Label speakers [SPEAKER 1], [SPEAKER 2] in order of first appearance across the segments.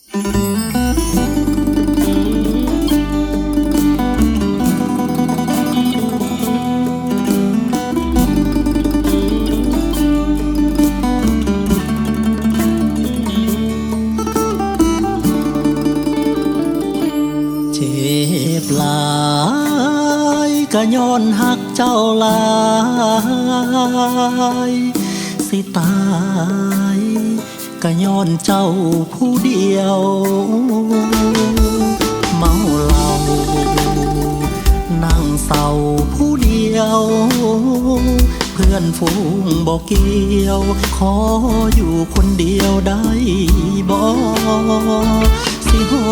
[SPEAKER 1] เจ็บหลายก็ย้อนหักเจ้าหลายสิตายก็ย้อนเจ้าผู้เดียวเมาเหล้านั่งเศร้าผู้เดียวเพื่อนฝูงบอกเกี่ยวขออยู่คนเดียวได้บ่สิห้อ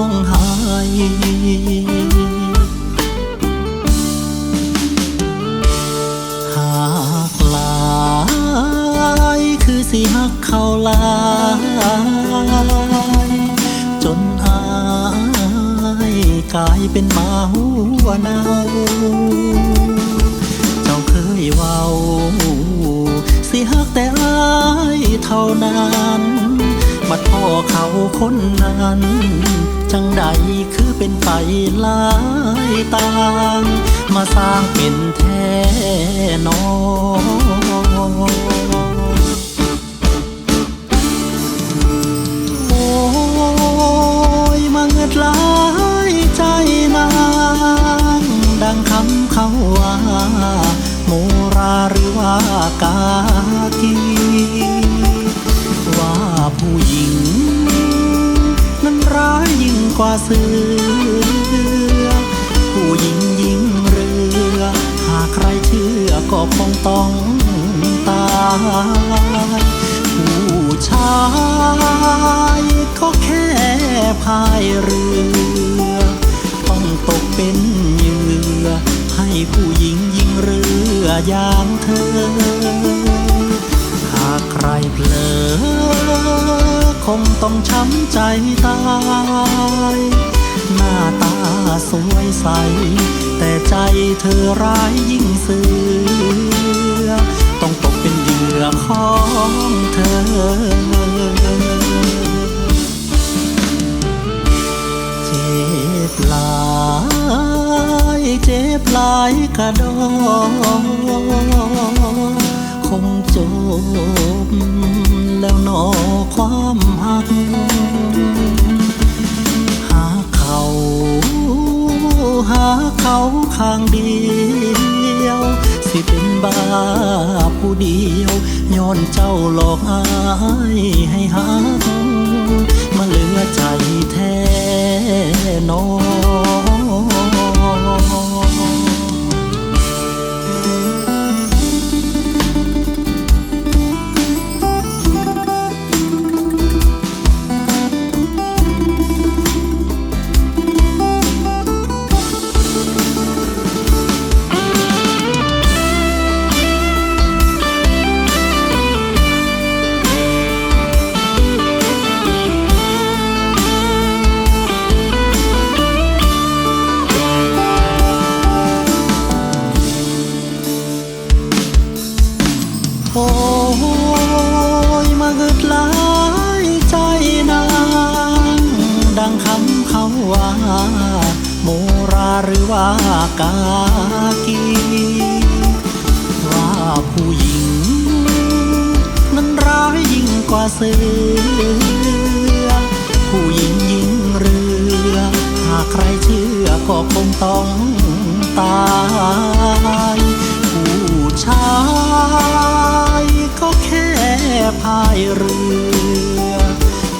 [SPEAKER 1] งไห้หากหลายคือสิหักเขาหลายจนอายกลายเป็นหมาหัวเน่าเจ้าเคยเว้าสิหักแต่อายเท่านั้นบัดพ่อเขาคนนั้นจังใดคือเป็นไปหลายต่างมาสร้างเป็นแท้นอโอ้ยมาเงิดหลายใจนางดังคำเขาว่าโมราหรือว่ากากีว่าผู้หญิงนั้นร้ายยิ่งกว่าเสือผู้หญิงยิ่งเรือหากใครเชื่อก็คงต้องตายผู้ชายก็แค่พายเรือต้องตกเป็นเหยื่อให้ผู้หญิงยิ่งเรืออย่างเธอหากใครเผลอคงต้องช้ำใจตายหน้าตาสวยใสแต่ใจเธอร้ายยิ่งเสือต้องตกเป็นเหยื่อของเธอเจ็บหลายเจ็บหลายกระดองคงจบแล้วหนอความหักหาเขาข้างเดียวสิเป็นบ้าผู้เดียวย้อนเจ้าหลอกอายให้หักมาเหลือใจแท้นอโอ้ยมาเกิดหลายใจนางดังคำเขาว่าโมราหรือว่ากากีว่าผู้หญิงนั้นร้ายยิ่งกว่าเสือผู้หญิงยิ่งเรือหากใครเชื่อก็คงต้องตายผู้ชายก็แค่พายเรือ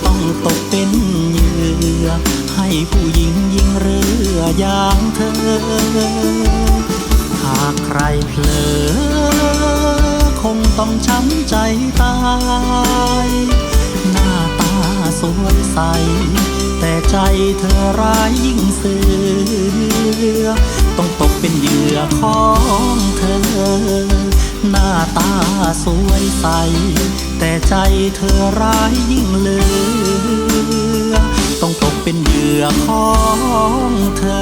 [SPEAKER 1] ต้องตกเป็นเหยื่อให้ผู้หญิงยิ่งเรืออย่างเธอหากใครเผลอคงต้องช้ำใจตายหน้าตาสวยใสแต่ใจเธอร้ายยิ่งเสือต้องตกเป็นเหยื่อของเธอหน้าตาสวยใสแต่ใจเธอร้ายยิ่งเหลือต้องตกเป็นเหยื่อของเธอ